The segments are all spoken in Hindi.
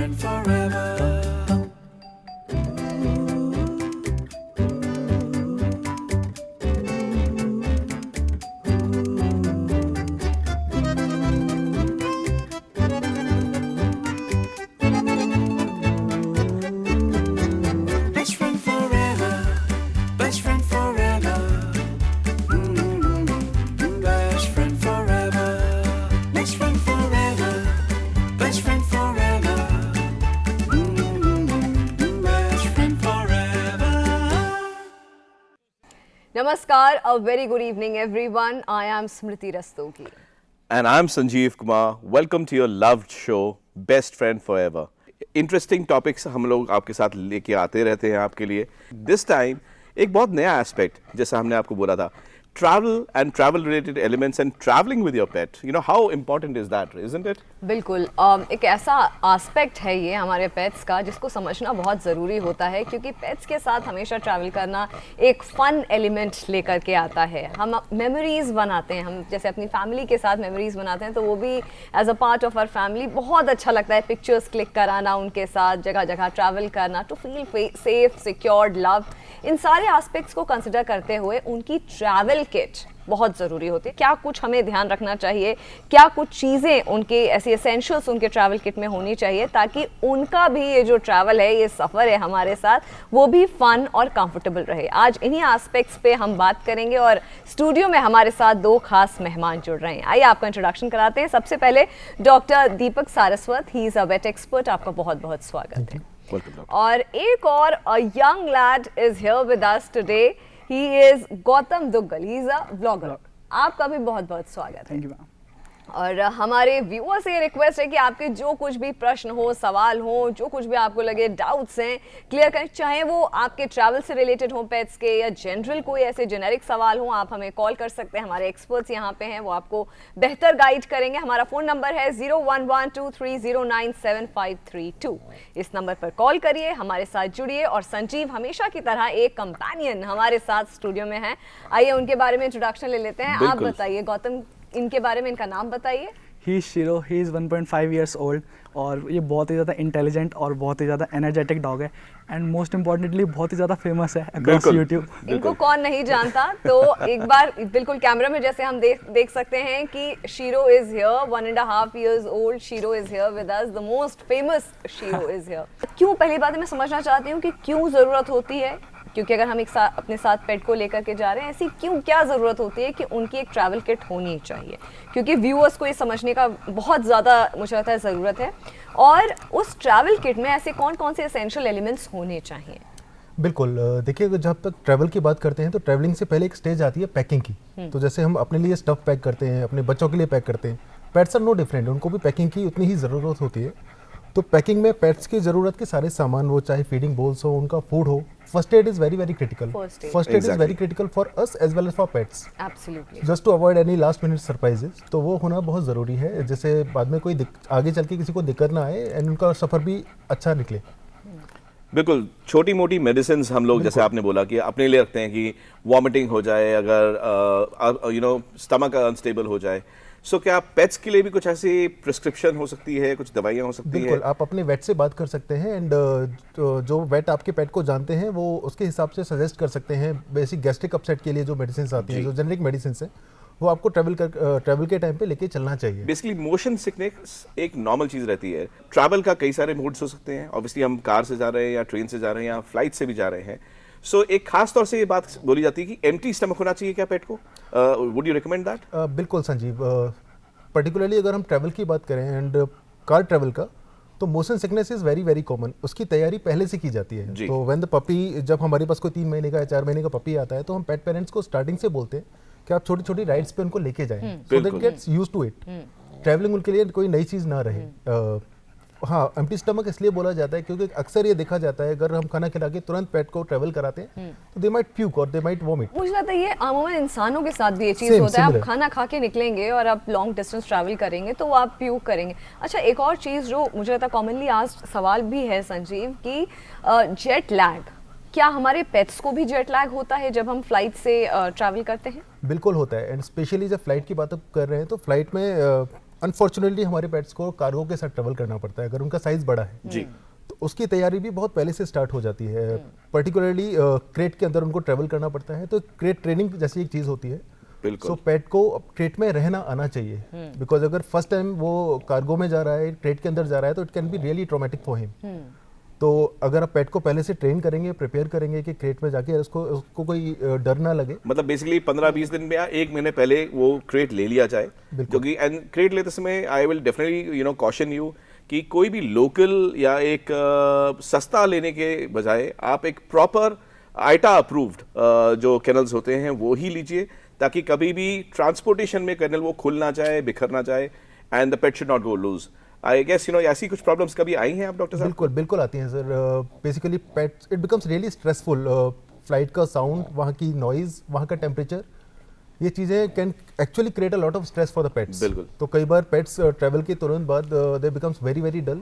friend forever. Best friend forever. Best friend forever. Best friend forever. Best friend forever. Best friend forever. Best friend forever. Namaskar, a very good evening everyone. I am Smriti Rastogi. And I'm Sanjeev Kumar. Welcome to your loved show, Best Friend Forever. Interesting topics हम लोग आपके साथ लेके आते रहते हैं आपके लिए. This time एक बहुत नया एस्पेक्ट, जैसा हमने आपको बोला था, travel and travel related elements and traveling with your pet. You know how important is that, isn't it? बिल्कुल एक ऐसा एस्पेक्ट है ये हमारे पेट्स का जिसको समझना बहुत ज़रूरी होता है, क्योंकि पेट्स के साथ हमेशा ट्रैवल करना एक फ़न एलिमेंट लेकर के आता है. हम मेमोरीज़ बनाते हैं, हम जैसे अपनी फैमिली के साथ मेमोरीज़ बनाते हैं, तो वो भी as a part of our family बहुत अच्छा लगता है. पिक्चर्स क्लिक कराना उनके साथ, जगह जगह ट्रैवल करना to feel safe, secured, love, in सारे एस्पेक्ट्स को कंसिडर करते हुए उनकी ट्रैवल किट बहुत ज़रूरी होती है. क्या कुछ हमें ध्यान रखना चाहिए, क्या कुछ चीज़ें उनके ऐसी एसेंशियल्स उनके ट्रैवल किट में होनी चाहिए, ताकि उनका भी ये जो ट्रैवल है, ये सफ़र है हमारे साथ, वो भी फ़न और कंफर्टेबल रहे. आज इन्हीं एस्पेक्ट्स पे हम बात करेंगे और स्टूडियो में हमारे साथ दो खास मेहमान जुड़ रहे हैं. आइए आपका इंट्रोडक्शन कराते हैं. सबसे पहले doctor Deepak Saraswat, he is a vet expert. आपका बहुत बहुत स्वागत है. और एक और young lad is here with us today. He is Gautam Duggal, he is a blogger. आपका भी बहुत बहुत स्वागत है. Thank you ma'am. और हमारे व्यूअर से ये रिक्वेस्ट है कि आपके जो कुछ भी प्रश्न हो, सवाल हो, जो कुछ भी आपको लगे, डाउट्स हैं, क्लियर करें. चाहे वो आपके ट्रैवल से रिलेटेड हो, पेट्स के, या जनरल कोई ऐसे जेनेरिक सवाल हो, आप हमें कॉल कर सकते हैं. हमारे एक्सपर्ट्स यहाँ पे हैं, वो आपको बेहतर गाइड करेंगे. हमारा फ़ोन नंबर है 011230975532. इस नंबर पर कॉल करिए, हमारे साथ जुड़िए. और संजीव हमेशा की तरह एक कंपेनियन हमारे साथ स्टूडियो में है. आइए उनके बारे में इंट्रोडक्शन ले लेते हैं. आप बताइए गौतम, इनके बारे में, इनका नाम बताइए. ही इज़ शिरो, ही इज़ 1.5 ईयर्स ओल्ड और ये बहुत ही ज़्यादा इंटेलिजेंट और बहुत ही ज़्यादा एनर्जेटिक डॉग है. एंड मोस्ट इंपॉर्टेंटली बहुत ही ज़्यादा फेमस है अक्रॉस यूट्यूब. इनको कौन नहीं जानता. तो एक बार बिल्कुल कैमरा में जैसे हम देख सकते हैं कि shero is here, 1.5 years old. Shero is here with us, the most famous shero is here. क्यों, पहली बात मैं समझना चाहती हूँ कि क्यों ज़रूरत होती है, क्योंकि अगर हम अपने साथ पेट को लेकर के जा रहे हैं, ऐसी क्या ज़रूरत होती है कि उनकी एक ट्रैवल किट होनी चाहिए, क्योंकि व्यूअर्स को ये समझने का बहुत ज़्यादा मुझे लगता है ज़रूरत है. और उस ट्रैवल किट में ऐसे कौन कौन से एसेंशियल एलिमेंट्स होने चाहिए? बिल्कुल. देखिए, जब तक ट्रैवल की बात करते हैं तो ट्रैवलिंग से पहले एक स्टेज आती है पैकिंग की. तो जैसे हम अपने लिए स्टफ पैक करते हैं, अपने बच्चों के लिए पैक करते हैं, पेट्स आर नो डिफरेंट, उनको भी पैकिंग की उतनी ही ज़रूरत होती है. तो पैकिंग में पेट्स की ज़रूरत के सारे सामान, वो चाहे फीडिंग बोल्स हो, उनका फूड हो, first aid is very very critical. First aid is very critical for us as well as for pets, absolutely, just to avoid any last minute surprises. तो वो होना बहुत ज़रूरी है, जैसे बाद में कोई आगे चल के किसी को दिक्कत ना आए एंड उनका सफ़र भी अच्छा निकले. बिल्कुल. छोटी मोटी मेडिसिन हम लोग, जैसे आपने बोला, कि अपने लिए रखते हैं कि वॉमिटिंग हो जाए, अगर स्टमक अनस्टेबल हो जाए. सो क्या पेट्स के लिए भी कुछ ऐसी प्रिस्क्रिप्शन हो सकती है, कुछ दवाइयाँ हो सकती है? बिल्कुल, आप अपने वेट से बात कर सकते हैं एंड जो वेट आपके पेट को जानते हैं वो उसके हिसाब से सजेस्ट कर सकते हैं. बेसिक गैस्ट्रिक अपसेट के लिए जो मेडिसिन आती हैं, जो जेनरिक मेडिसिन है, वो आपको ट्रैवल के टाइम पे लेके चलना चाहिए. बेसिकली मोशन सिकनेस एक नॉर्मल चीज़ रहती है. ट्रैवल का कई सारे मोड्स हो सकते हैं. ऑब्वियसली हम कार से जा रहे हैं, या ट्रेन से जा रहे हैं, या फ्लाइट से भी जा रहे हैं. सो एक खास तौर से ये बात बोली जाती है कि एम्प्टी स्टमक होना चाहिए क्या पेट को? Would you recommend that? बिल्कुल संजीव. पर्टिकुलरली अगर हम ट्रैवल की बात करें एंड कार ट्रैवल का, तो motion sickness is very very common. उसकी तैयारी पहले से की जाती है. तो व्हेन द पपी, जब हमारे पास कोई 3 महीने का या 4 महीने का पपी आता है, तो हम पेट पेरेंट्स को स्टार्टिंग से बोलते हैं कि आप छोटी छोटी राइड्स पे उनको लेके जाएं, so that gets used to it. Travelling उनके लिए कोई नई चीज़ ना रहे. हाँ, एम्प्टी स्टमक इसलिए बोला जाता है क्योंकि अक्सर ये देखा जाता है अगर हम खाना खिला के तुरंत पेट को ट्रैवल कराते हैं तो दे माइट प्यूक और दे माइट वॉमिट. मुझे लगता है ये अमूमन इंसानों के साथ भी ये चीज़ होता है. आप खाना खा के निकलेंगे और आप लॉन्ग डिस्टेंस ट्रैवल करेंगे तो आप प्यूक करेंगे. अच्छा, एक और चीज़ जो मुझे लगता है कॉमनली आस्क्ड सवाल भी है संजीव, कि जेट लैग, क्या हमारे पेट्स को भी जेट लैग होता है जब हम फ्लाइट से ट्रैवल करते हैं? बिल्कुल होता है. एंड स्पेशली जब फ्लाइट की बात कर रहे हैं तो फ्लाइट में अनफॉर्चुनेटली हमारे पेट्स को कार्गो के साथ ट्रेवल करना पड़ता है अगर उनका साइज बड़ा है जी तो उसकी तैयारी भी बहुत पहले से स्टार्ट हो जाती है। पर्टिकुलरली क्रेट के अंदर उनको ट्रेवल करना पड़ता है तो क्रेट ट्रेनिंग जैसी एक चीज़ होती है। बिल्कुल। सो पेट को क्रेट में रहना आना चाहिए बिकॉज अगर फर्स्ट टाइम वो कार्गो में जा रहा है क्रेट के अंदर जा रहा है तो it can be really traumatic for him. तो अगर आप पेट को पहले से ट्रेन करेंगे प्रिपेयर करेंगे कि क्रेट में जाके उसको कोई डर ना लगे। मतलब बेसिकली 15-20 दिन में या एक महीने पहले वो क्रेट ले लिया जाए, जो कि एंड क्रेट लेते समय I will definitely caution you कि कोई भी लोकल या एक सस्ता लेने के बजाय आप एक प्रॉपर आइटा अप्रूव्ड जो कैनल्स होते हैं वो ही लीजिए, ताकि कभी भी ट्रांसपोर्टेशन में कैनल वो खुल ना जाए, बिखर ना जाए, and the pet should not go loose. I guess ऐसी कुछ प्रॉब्लम्स कभी आई हैं आप डॉक्टर साहब? बिल्कुल बिल्कुल आती हैं sir. Basically pets it becomes really stressful. Flight का साउंड, वहाँ की नॉइज, वहाँ का टेम्परेचर, ये चीज़ें can actually create a lot of stress for the pets. बिल्कुल। तो कई बार पेट्स ट्रैवल के तुरंत बाद they becomes very very dull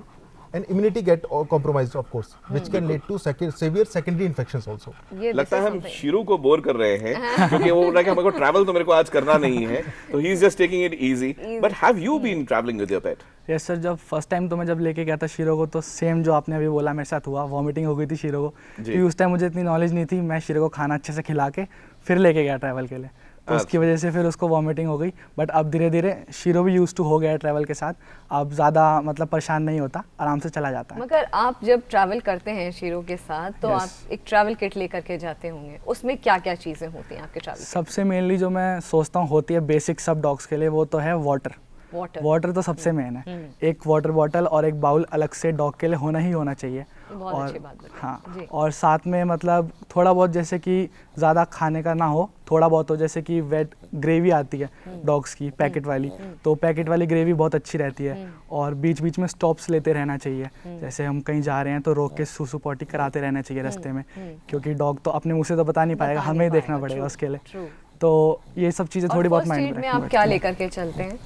and immunity get compromised of course which can lead to severe secondary infections also. ये लगता है हम शीरू को बोर कर रहे हैं क्योंकि वो बोल रहा है कि हमको ट्रैवल तो मेरे को आज करना नहीं है, तो he is just taking it easy. But have you been travelling with your pet? Yes sir, जब फर्स्ट टाइम तो मैं जब लेके गया था शीरो को तो सेम जो आपने अभी बोला मेरे साथ हुआ, वॉमिटिंग हो गई थी शीरो को, क्योंकि उस टाइम मुझे इतनी नॉलेज नहीं थी। मैं शीरो को खाना अच्छे से खिला के फिर लेके गया ट्रैवल के लिए, तो उसकी वजह से फिर उसको वॉमिटिंग हो गई। बट अब धीरे धीरे शीरो भी यूज टू हो गया है ट्रैवल के साथ, अब ज़्यादा मतलब परेशान नहीं होता, आराम से चला जाता है। मगर आप जब ट्रैवल करते हैं शीरो के साथ तो Yes. आप एक ट्रैवल किट लेकर के जाते होंगे, उसमें क्या क्या चीज़ें होती हैं आपके ट्रैवल? सबसे मेनली जो मैं सोचता हूँ होती है बेसिक सब डॉग्स के लिए, वो तो है वाटर। वाटर तो सबसे मेन है। एक वाटर बॉटल और एक बाउल अलग से डॉग के लिए होना ही होना चाहिए। बहुत और अच्छी बात बताई। हाँ, जी। और साथ में मतलब थोड़ा बहुत जैसे कि ज़्यादा खाने का ना हो, थोड़ा बहुत हो, जैसे कि वेट ग्रेवी आती है डॉग्स की पैकेट वाली, तो पैकेट वाली ग्रेवी बहुत अच्छी रहती है। और बीच बीच में स्टॉप्स लेते रहना चाहिए, जैसे हम कहीं जा रहे हैं तो रोक के सूसू पॉटी कराते रहना चाहिए रास्ते में, क्योंकि डॉग तो अपने मुंह से तो बता नहीं पाएगा, बता नहीं हमें ही देखना पाएगा, पड़ेगा true, उसके लिए। true। तो ये सब चीज़ें थोड़ी बहुत फर्स्ट माइंड एड में में रखनी आप क्या पड़ती हैं। लेकर के चलते हैं?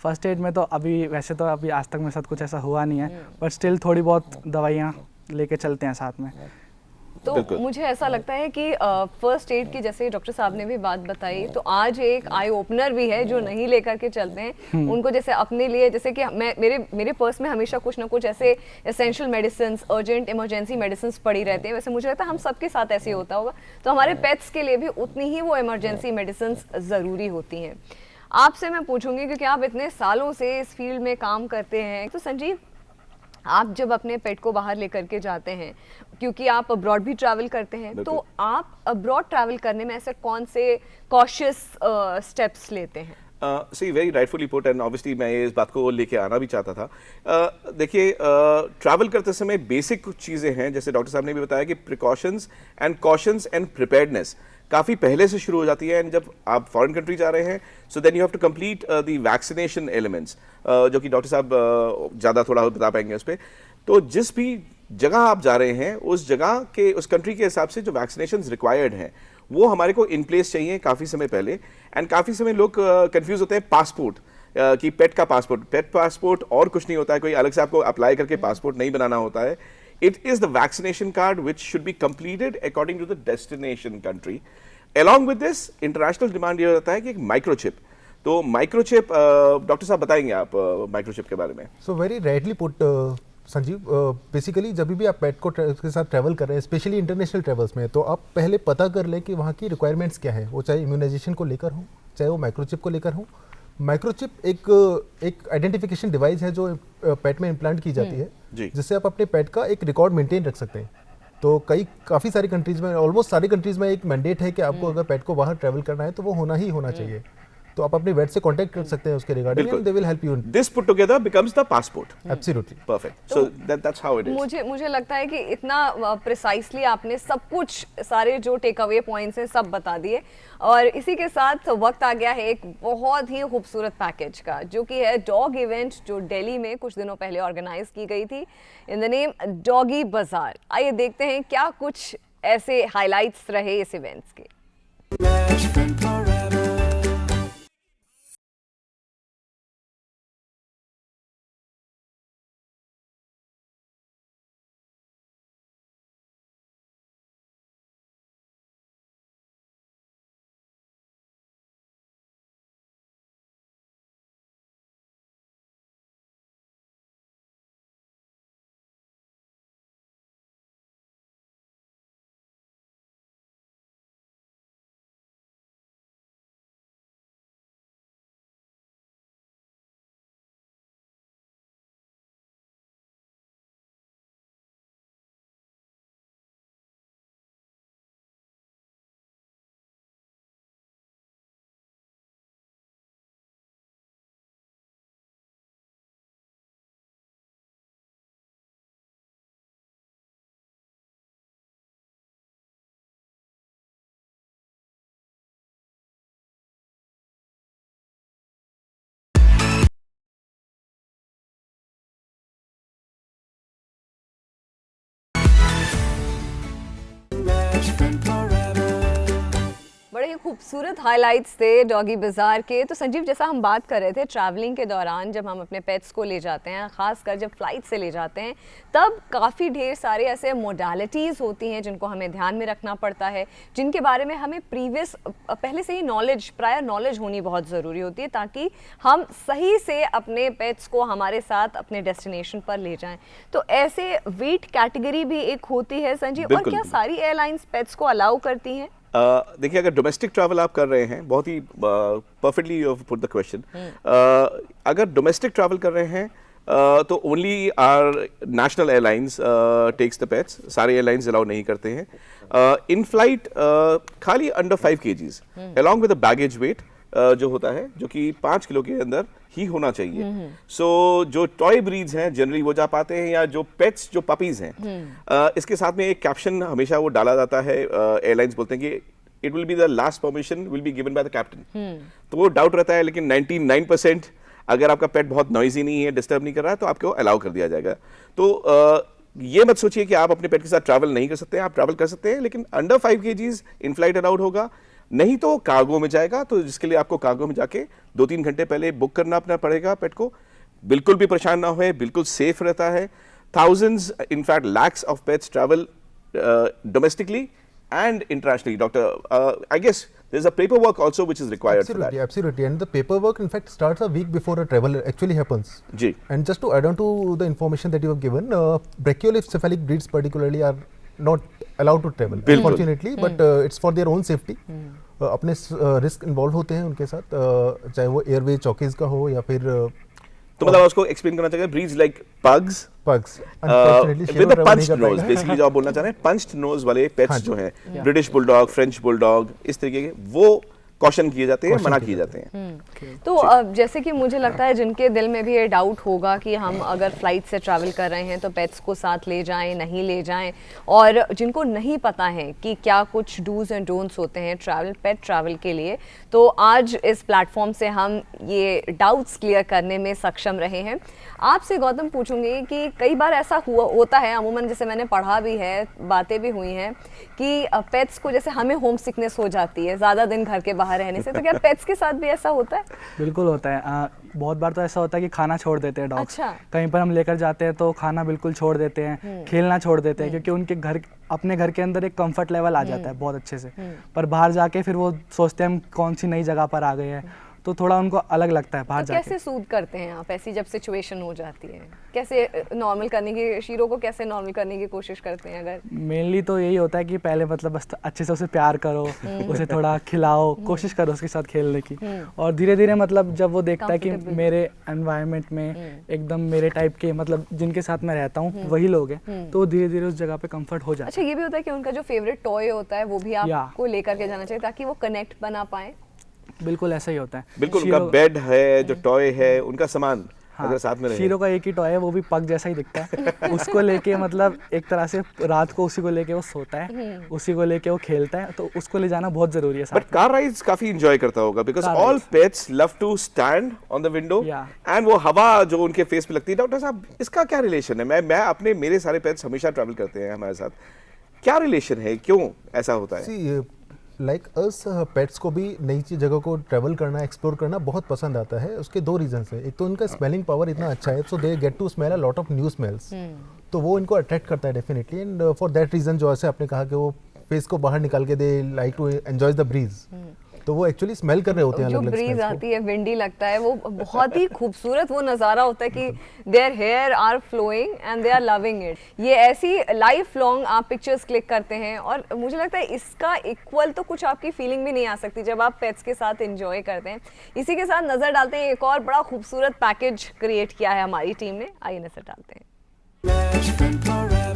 फर्स्ट एड में तो अभी वैसे तो अभी आज तक मेरे साथ कुछ ऐसा हुआ नहीं है, बट स्टिल थोड़ी बहुत दवाइयाँ लेके चलते हैं साथ में। तो बिल्कुल। मुझे ऐसा लगता है कि फर्स्ट एड की जैसे डॉक्टर साहब ने भी बात बताई, तो आज एक आई ओपनर भी है जो नहीं लेकर के चलते हैं उनको, जैसे अपने लिए, जैसे कि मैं मेरे पर्स में हमेशा कुछ ना कुछ ऐसे essential medicine, urgent emergency medicine पड़ी रहती हैं। वैसे मुझे लगता है हम सबके साथ ऐसे ही होता होगा, तो हमारे पेट्स के लिए भी उतनी ही वो इमरजेंसी मेडिसिन ज़रूरी होती हैं। आपसे मैं पूछूंगी, क्योंकि आप इतने सालों से इस फील्ड में काम करते हैं, तो संजीव, आप जब अपने पेट को बाहर लेकर के जाते हैं, क्योंकि आप अब्रॉड भी ट्रैवल करते हैं, तो आप अब्रॉड ट्रैवल करने में ऐसे कौन से कॉशियस स्टेप्स लेते हैं? See very rightfully put, and obviously मैं इस बात को लेके आना भी चाहता था। देखिए, ट्रैवल करते समय बेसिक कुछ चीज़ें हैं, जैसे डॉक्टर साहब ने भी बताया कि precautions and cautions and preparedness काफ़ी पहले से शुरू हो जाती है। एंड जब आप फॉरेन कंट्री जा रहे हैं, so then you have to complete the vaccination elements, जो कि डॉक्टर साहब ज़्यादा थोड़ा बता पाएंगे उस पर। तो जिस भी जगह आप जा रहे हैं, उस जगह के, उस कंट्री के हिसाब से जो वैक्सीनेशंस रिक्वायर्ड हैं वो हमारे को इन प्लेस चाहिए काफ़ी समय पहले। एंड काफ़ी समय लोग कंफ्यूज होते हैं पासपोर्ट कि पेट का पासपोर्ट, पेट पासपोर्ट और कुछ नहीं होता है, कोई अलग से आपको अप्लाई करके पासपोर्ट नहीं बनाना होता है। It is the vaccination card which should be completed according to the destination country. Along with this international demand ये होता है कि एक माइक्रोचिप, तो माइक्रोचिप डॉक्टर साहब बताएंगे आप माइक्रोचिप के बारे में? So very rightly put Sanjeev, basically जब भी आप पेट को के साथ ट्रैवल कर रहे हैं, स्पेशली इंटरनेशनल ट्रैवल्स में, तो आप पहले पता कर लें कि वहाँ की रिक्वायरमेंट्स क्या है, वो चाहे इम्यूनाइजेशन को लेकर हो, चाहे वो माइक्रोचिप को लेकर हो। माइक्रोचिप एक आइडेंटिफिकेशन डिवाइस है जो पेट में इम्प्लांट की जाती है, जिससे आप अपने पेट का एक रिकॉर्ड मेंटेन रख सकते हैं। तो काफ़ी सारी कंट्रीज़ में, ऑलमोस्ट सारी कंट्रीज़ में एक मैंडेट है कि आपको अगर पेट को बाहर ट्रैवल करना है तो वो होना ही होना चाहिए। तो आप अपने वेट से कांटेक्ट कर सकते हैं उसके regarding, and they will help you. This put together becomes the passport. Absolutely perfect. So that's how it is. मुझे लगता है कि इतना प्रिसाइसली आपने सब कुछ, सारे जो टेक अवे पॉइंट्स हैं सब बता दिए, और इसी के साथ वक्त आ गया है एक बहुत ही खूबसूरत पैकेज का, जो कि है डॉग इवेंट, जो दिल्ली में कुछ दिनों पहले ऑर्गेनाइज की गई थी इन द नेम डॉगी बाजार। आइए देखते हैं क्या कुछ ऐसे हाइलाइट्स रहे इस इवेंट्स के। Best friend forever. friend forever. बड़े ही खूबसूरत हाइलाइट्स थे डॉगी बाज़ार के। तो संजीव, जैसा हम बात कर रहे थे ट्रैवलिंग के दौरान जब हम अपने पेट्स को ले जाते हैं, ख़ासकर जब फ़्लाइट से ले जाते हैं, तब काफ़ी ढेर सारे ऐसे मोडालिटीज़ होती हैं जिनको हमें ध्यान में रखना पड़ता है, जिनके बारे में हमें पहले से ही प्रायर नॉलेज होनी बहुत ज़रूरी होती है, ताकि हम सही से अपने पेट्स को हमारे साथ अपने डेस्टिनेशन पर ले जाएँ। तो ऐसे वेट कैटेगरी भी एक होती है संजीव, और बिल्कुल, क्या बिल्कुल। सारी एयरलाइंस पेट्स को अलाउ करती हैं? देखिए, अगर डोमेस्टिक ट्रैवल आप कर रहे हैं, बहुत ही perfectly you have put the question. अगर डोमेस्टिक ट्रैवल कर रहे हैं तो only our national airlines takes the pets, सारे एयरलाइंस अलाउ नहीं करते हैं। इन फ्लाइट खाली under 5 kgs along with the baggage weight जो होता है, जो कि 5 किलो के अंदर ही होना चाहिए। सो जो टॉय ब्रीड्स हैं जनरली वो जा पाते हैं, या जो पेट्स जो पपीज हैं, इसके साथ में एक कैप्शन हमेशा वो डाला जाता है। एयरलाइंस बोलते हैं कि it will be the last permission will be given by the captain. तो वो डाउट रहता है, लेकिन 99% अगर आपका पेट बहुत नॉइजी नहीं है, डिस्टर्ब नहीं कर रहा है, तो आपको अलाउ कर दिया जाएगा। तो ये मत सोचिए कि आप अपने पेट के साथ ट्रैवल नहीं कर सकते हैं, आप ट्रैवल कर सकते हैं, लेकिन under 5 kgs in flight allowed होगा। नहीं तो कार्गो में जाएगा, तो जिसके लिए आपको कार्गो में जाके 2-3 घंटे पहले बुक करना अपना पड़ेगा पेट को। बिल्कुल भी परेशान ना होए, बिल्कुल सेफ रहता है। Thousands, in fact lakhs of pets travel domestically and internationally. Doctor, I guess there's a paperwork also which is required for that. Absolutely. And the paperwork, in fact, starts a week before a travel actually happens. जी, And just to add on to the information that you have given, brachycephalic breeds particularly are not allowed to travel, बिल्कुल। unfortunately, but it's for their own safety. अपने रिस्क इन्वॉल्व होते हैं उनके साथ, चाहे वो एयरवे चौकीज का हो या फिर तो मतलब उसको एक्सप्लेन करना चाहिए। Breeds like pugs pugs, with a punched nose, basically जो आप बोलना चाह रहे हैं, पंच्ड नोज वाले पेट्स जो हैं, ब्रिटिश बुलडॉग, फ्रेंच बुलडॉग, इस तरीके के, वो कॉशन किए जाते हैं, मना किए जाते हैं। तो जैसे कि मुझे लगता है जिनके दिल में भी ये डाउट होगा कि हम अगर फ्लाइट से ट्रैवल कर रहे हैं तो पेट्स को साथ ले जाएं, नहीं ले जाएं, और जिनको नहीं पता है कि क्या कुछ डूज एंड डोंट्स होते हैं पेट ट्रैवल के लिए, तो आज इस प्लेटफॉर्म से हम ये डाउट्स क्लियर करने में सक्षम रहे हैं। आपसे गौतम पूछूंगी कि कई बार ऐसा होता है, अमूमन जैसे मैंने पढ़ा भी है, बातें भी हुई हैं कि पेट्स को, जैसे हमें होम सिकनेस हो जाती है ज़्यादा दिन घर के बाहर रहने से, तो क्या पेट्स के साथ भी ऐसा होता है? बिल्कुल होता है। बहुत बार तो ऐसा होता है कि खाना छोड़ देते हैं डॉग्स। अच्छा। कहीं पर हम लेकर जाते हैं तो खाना बिल्कुल छोड़ देते हैं, खेलना छोड़ देते हैं, क्योंकि उनके अपने घर के अंदर एक कंफर्ट लेवल आ जाता है बहुत अच्छे से। पर बाहर जाके फिर वो सोचते हैं हम कौन सी नई जगह पर आ गए हैं, तो थोड़ा उनको अलग लगता है बाहर तो जाके। कैसे सूद करते हैं आप ऐसी जब सिचुएशन हो जाती है? कैसे नॉर्मल करने की, शीरो को कैसे नॉर्मल करने की कोशिश करते हैं? अगर मेनली तो यही होता है कि पहले मतलब बस अच्छे से उसे प्यार करो, उसे थोड़ा खिलाओ, कोशिश करो उसके साथ खेलने की, और धीरे धीरे मतलब जब वो देखता है कि मेरे एनवायरनमेंट में एकदम मेरे टाइप के, मतलब जिनके साथ मैं रहता हूँ वही लोग हैं, तो धीरे धीरे उस जगह पे कंफर्ट हो जाता अच्छा, ये भी होता है कि उनका जो फेवरेट टॉय होता है वो भी या। आपको लेकर के जाना चाहिए ताकि वो कनेक्ट बना पाए? है। बिल्कुल ऐसा ही होता है। बिल्कुल, उनका बेड है, जो टॉय है, उनका सामान अगर साथ में रहे। शीरो का एक ही टॉय है, वो भी पग जैसा ही दिखता है। उसको लेके मतलब एक तरह से रात को उसी को लेके वो सोता है, उसी को लेके वो खेलता है, तो उसको ले जाना बहुत जरूरी है साथ बट कार राइड्स काफी एंजॉय करता होगा, because car all rides। Pets love to stand on the window, Yeah। And वो हवा जो उनके फेस पे लगती है। डॉक्टर साहब, इसका क्या रिलेशन है? मैं मेरे सारे पेट्स हमेशा ट्रैवल करते हैं हमारे साथ, क्या रिलेशन है, क्यों ऐसा होता है? लाइक अस पेट्स को भी नई जगह को ट्रैवल करना, एक्सप्लोर करना बहुत पसंद आता है। उसके दो रीजंस है। एक तो उनका स्मेलिंग पावर इतना अच्छा है, so they get to smell a lot of new smells, तो वो इनको अट्रैक्ट करता है definitely. And for that reason, जो ऐसे आपने कहा कि वो फेस को बाहर निकाल के they like to enjoy the breeze, तो वो एक्चुअली स्मेल कर रहे होते हैं जो अलग-अलग ब्रीज smells को। आती है, विंडी लगता है, वो बहुत ही खूबसूरत वो नज़ारा होता है कि their hair are flowing and they are loving it. ये ऐसी लाइफ लॉन्ग आप पिक्चर्स क्लिक करते हैं, और मुझे लगता है इसका इक्वल तो कुछ आपकी फीलिंग भी नहीं आ सकती जब आप पेट्स के साथ एंजॉय करते हैं। इसी के साथ नज़र डालते हैं, एक और बड़ा खूबसूरत पैकेज क्रिएट किया है हमारी टीम ने, आइए नज़र डालते हैं। Best friend forever.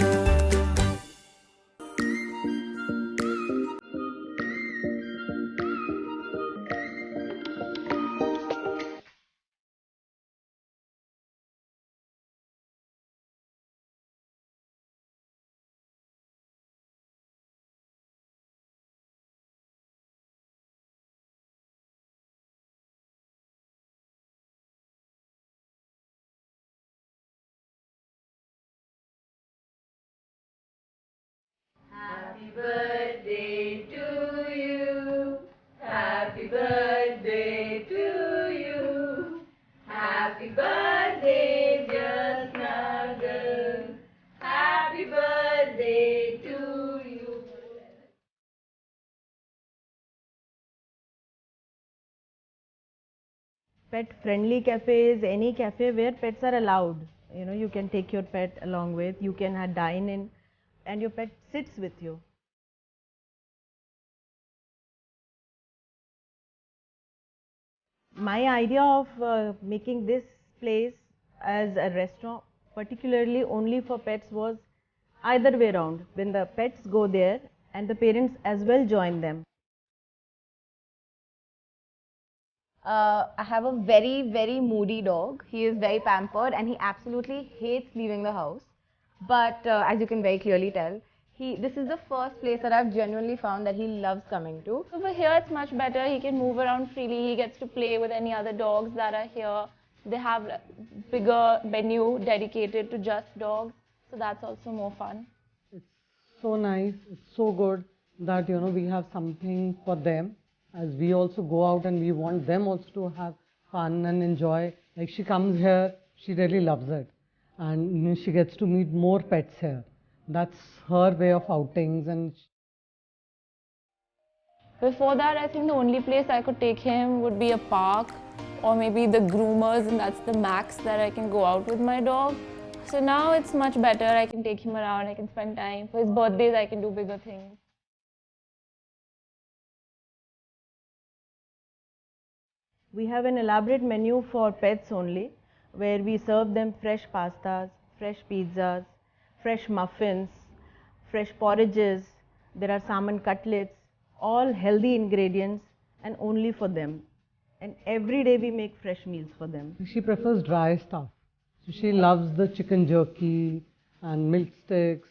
Happy birthday Pet friendly cafes, any cafe where pets are allowed. You know, you can take your pet along with, you can dine in, and your pet sits with you. My idea of making this place as a restaurant, particularly only for pets, was either way around. When the pets go there and the parents as well join them. I have a very, very moody dog. He is very pampered and he absolutely hates leaving the house. But as you can very clearly tell, this is the first place that I've genuinely found that he loves coming to. Over here it's much better. He can move around freely. He gets to play with any other dogs that are here. They have a bigger menu dedicated to just dogs. So that's also more fun. So nice, it's so good that we have something for them, as we also go out and we want them also to have fun and enjoy. Like she comes here, she really loves it, and she gets to meet more pets here. That's her way of outings. And Before that, I think the only place I could take him would be a park or maybe the groomers, and that's the max that I can go out with my dog. So now it's much better. I can take him around, I can spend time. For his birthdays, I can do bigger things. We have an elaborate menu for pets only, where we serve them fresh pastas, fresh pizzas, fresh muffins, fresh porridges. There are salmon cutlets, all healthy ingredients and only for them. And every day we make fresh meals for them. she prefers dry stuff. So she loves the chicken jerky and milk sticks.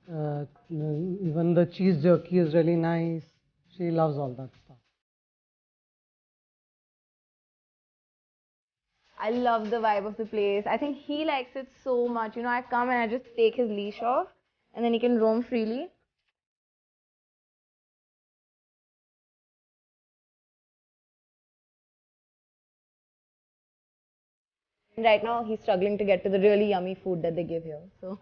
Even the cheese jerky is really nice. She loves all that stuff. I love the vibe of the place. I think he likes it so much. You know, I come and I just take his leash off and then he can roam freely. Right now, he's struggling to get to the really yummy food that they give here. So,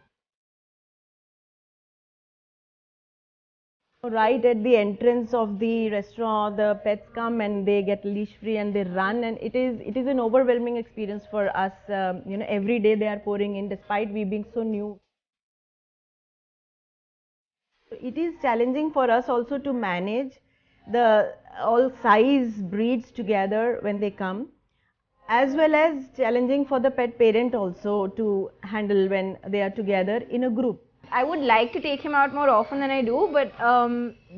right at the entrance of the restaurant, the pets come and they get leash free and they run, and it is an overwhelming experience for us. Every day they are pouring in, despite we being so new. It is challenging for us also to manage the all size breeds together when they come, as well as challenging for the pet parent also to handle when they are together in a group. I would like to take him out more often than I do, but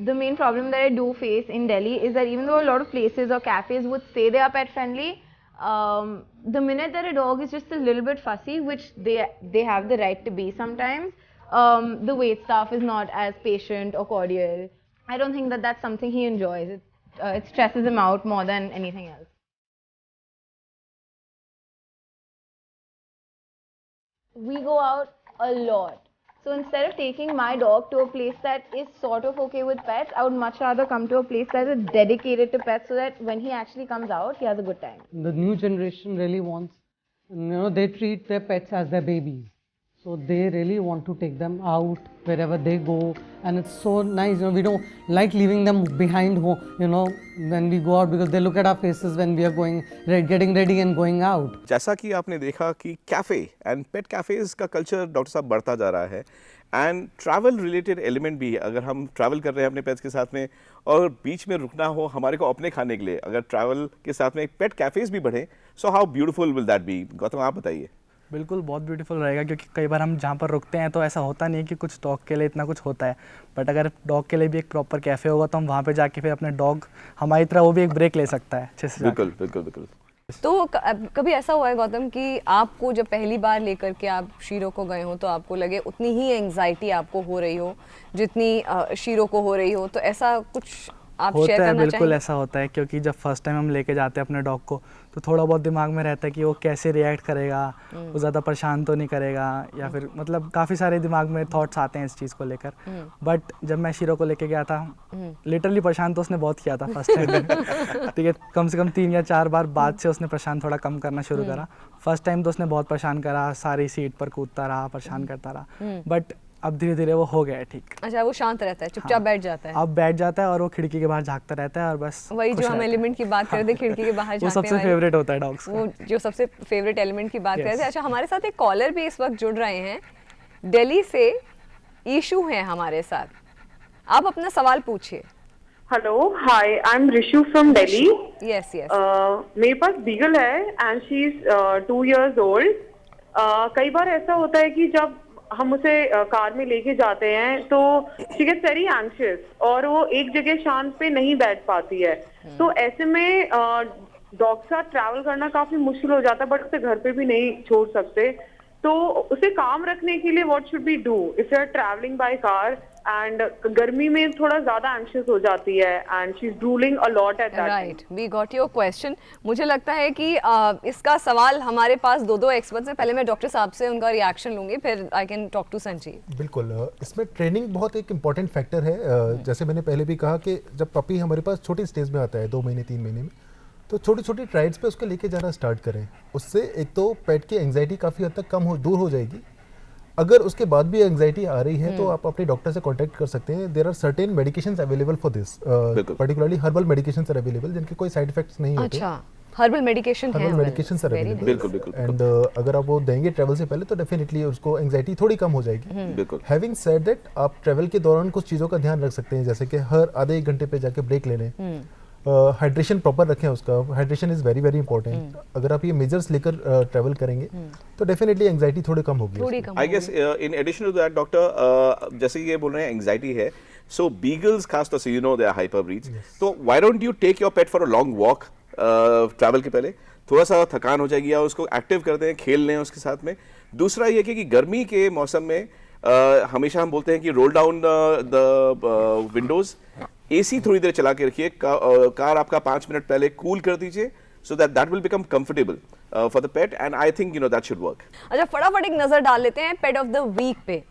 the main problem that I do face in Delhi is that even though a lot of places or cafes would say they are pet friendly, the minute that a dog is just a little bit fussy, which they have the right to be sometimes, the wait staff is not as patient or cordial. I don't think that that's something he enjoys. It stresses him out more than anything else. We go out a lot. So instead of taking my dog to a place that is sort of okay with pets, I would much rather come to a place that is dedicated to pets so that when he actually comes out, he has a good time. The new generation really wants, they treat their pets as their babies. So they really want to take them out wherever they go, and it's so nice. We don't like leaving them behind home, when we go out, because they look at our faces when we are getting ready and going out. जैसा कि आपने देखा कि कैफ़े एंड पेट कैफ़ेज़ का कल्चर डॉक्टर साहब बढ़ता जा रहा है, एंड ट्रैवल रिलेटेड एलिमेंट भी है. अगर हम ट्रैवल कर रहे हैं अपने पेट्स के साथ में और बीच में रुकना हो हमारे को अपने खाने के लिए, अगर ट्रैवल के साथ में पेट कैफ़ेज़ भी बढ़े, so how beautiful will that be? Gautam, आप बताइए. बिल्कुल बहुत ब्यूटीफुल रहेगा, क्योंकि कई बार हम जहाँ पर रुकते हैं तो ऐसा होता नहीं है कि कुछ डॉग के लिए इतना कुछ होता है, बट अगर डॉग के लिए भी एक प्रॉपर कैफ़े होगा तो हम वहाँ पे जाके फिर अपने डॉग हमारी तरह वो भी एक ब्रेक ले सकता है अच्छे से. बिल्कुल बिल्कुल बिल्कुल. तो कभी ऐसा हुआ है गौतम कि आपको जब पहली बार लेकर के आप शीरो को गए हो तो आपको लगे उतनी ही एंग्जाइटी आपको हो रही हो जितनी शीरो को हो रही हो, तो ऐसा कुछ आप शेयर करना चाहेंगे? बिल्कुल ऐसा होता है, क्योंकि जब फर्स्ट टाइम हम लेके जाते हैं अपने डॉग को तो थोड़ा बहुत दिमाग में रहता है कि वो कैसे रिएक्ट करेगा, वो ज़्यादा परेशान तो नहीं करेगा, या फिर मतलब काफ़ी सारे दिमाग में थॉट्स आते हैं इस चीज़ को लेकर. बट जब मैं शीरो को लेके गया था, लिटरली परेशान तो उसने बहुत किया था फर्स्ट टाइम. ठीक है, कम से कम 3 या 4 बार बाद से उसने परेशान थोड़ा कम करना शुरू करा. फर्स्ट टाइम तो उसने बहुत परेशान करा, सारी सीट पर कूदता रहा, परेशान करता रहा. बट अब धीरे धीरे वो हो गया है ठीक। अच्छा, वो शांत रहता है, चुपचाप बैठ जाता है। अब बैठ जाता है और वो खिड़की के बाहर झांकता रहता है और बस वही जो हम एलिमेंट की बात कर रहे थे, खिड़की के बाहर वो झांकने सबसे वाली। फेवरेट होता है डॉग्स वो का। जो सबसे फेवरेट एलिमेंट की बात कर रहे थे। Yes. अच्छा, हमारे साथ एक कॉलर भी इस वक्त जुड़ रहे हैं दिल्ली से। ईशू हैं हमारे साथ, आप अपना सवाल पूछिए। Hello, hi, I am Rishu from Delhi. Yes yes. मेरे पास बीगल है and she is 2 years old. कई बार ऐसा होता है कि जब हम उसे कार में लेके जाते हैं तो शी गेट्स वेरी एंग्शियस और वो एक जगह शांत पे नहीं बैठ पाती है। तो ऐसे में डॉग के साथ ट्रैवल करना काफी मुश्किल हो जाता है, बट उसे घर पे भी नहीं छोड़ सकते। तो उसे काम रखने के लिए what should we do if you are travelling by car and गर्मी में थोड़ा ज्यादा एंग्शियस हो जाती है and she is drooling a lot at that. Right, we got your question. मुझे लगता है कि इसका सवाल हमारे पास दो एक्सपर्ट्स हैं। पहले मैं डॉक्टर साहब से उनका रिएक्शन लूंगी, फिर I can talk to Sanjeev. बिल्कुल, इसमें ट्रेनिंग बहुत एक इम्पॉर्टेंट फैक्टर है। जैसे मैंने पहले भी कहा कि जब पपी हमारे पास छोटी स्टेज में आता है 2 महीने 3 महीने में, तो छोटी छोटी ट्राइड्स पे उसको लेके जाना स्टार्ट करें। उससे एक तो पेट की एंग्जाइटी काफ़ी हद तक दूर हो जाएगी। अगर उसके बाद भी एंग्जाइटी आ रही है तो आप अपने डॉक्टर से कांटेक्ट कर सकते हैं। There are certain medications available for this, particularly herbal medications are available जिनके कोई साइड इफेक्ट्स नहीं होते। अच्छा, हर्बल मेडिकेशन है, हर्बल मेडिकेशंस आर अवेलेबल। बिल्कुल बिल्कुल। एंड अगर आप वो देंगे ट्रैवल से पहले तो डेफिनेटली उसको एंग्जाइटी थोड़ी कम हो जाएगी। बिल्कुल। हैविंग सेड दैट, आप ट्रैवल के दौरान कुछ चीज़ों का ध्यान रख सकते हैं, जैसे कि हर आधे 1 घंटे पे जाके ब्रेक ले लें। हाइड्रेशन प्रॉपर रखें उसका, hydration is very very important. अगर आप ये मेजर्स लेकर ट्रैवल करेंगे तो डेफिनेटली एंग्जाइटी थोड़ी कम होगी। थोड़ी कम I guess in addition to that doctor, जैसे कि ये बोल रहे हैं एंग्जाइटी है, सो बीगल्स खास तौर से you know they are hyper breeds, तो why don't you take your pet for a long walk travel के पहले? थोड़ा सा थकान हो जाएगी, या उसको एक्टिव करते हैं, खेल लें उसके साथ में। दूसरा ये कि गर्मी के मौसम में हमेशा हम बोलते हैं कि roll down the Windows, AC थोड़ी देर चला के रखिए, कार आपका 5 मिनट पहले कूल कर दीजिए, so that will become comfortable for the pet, and I think that should work. अच्छा, फटाफट एक नजर डाल लेते हैं पेट ऑफ द वीक पे।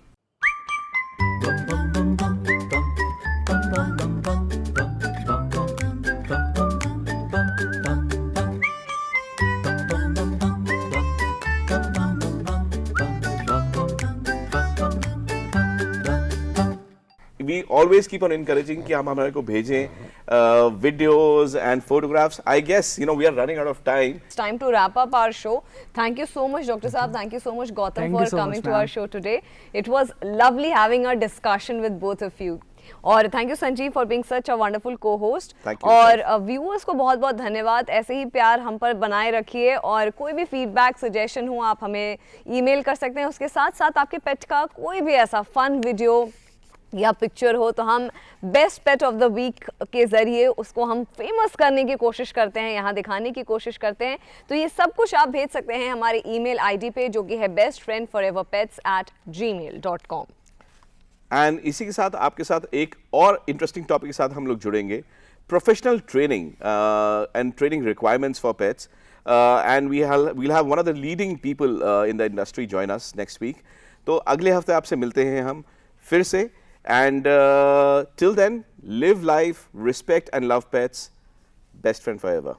We always keep on encouraging कि हम हमारे को भेजें videos and photographs. I guess we are running out of time. It's time to wrap up our show. Thank you so much, Dr. Saab. Thank you so much, Gautam, Thank for you so coming much, to our ma'am. show today. It was lovely having a discussion with both of you. और thank you Sanjeev for being such a wonderful को होस्ट। Thank you, और व्यूअर्स को बहुत बहुत धन्यवाद। ऐसे ही प्यार हम पर बनाए रखिए, और कोई भी फीडबैक सजेशन हो आप हमें ईमेल कर सकते हैं। उसके साथ साथ आपके पेट का कोई भी ऐसा फन वीडियो या पिक्चर हो तो हम best pet of the week के ज़रिए उसको हम फेमस करने की कोशिश करते हैं, यहाँ दिखाने की कोशिश करते हैं। तो ये सब कुछ आप भेज सकते हैं हमारे ईमेल आईडी पे, जो कि है bestfriendforeverpets@gmail.com। एंड इसी के साथ आपके साथ एक और इंटरेस्टिंग टॉपिक के साथ हम लोग जुड़ेंगे, professional training and training requirements for pets, and we'll have one of the leading people in the industry join us next week. तो अगले हफ्ते आपसे मिलते हैं हम फिर से, and till then live life, respect and love pets. Best friend forever.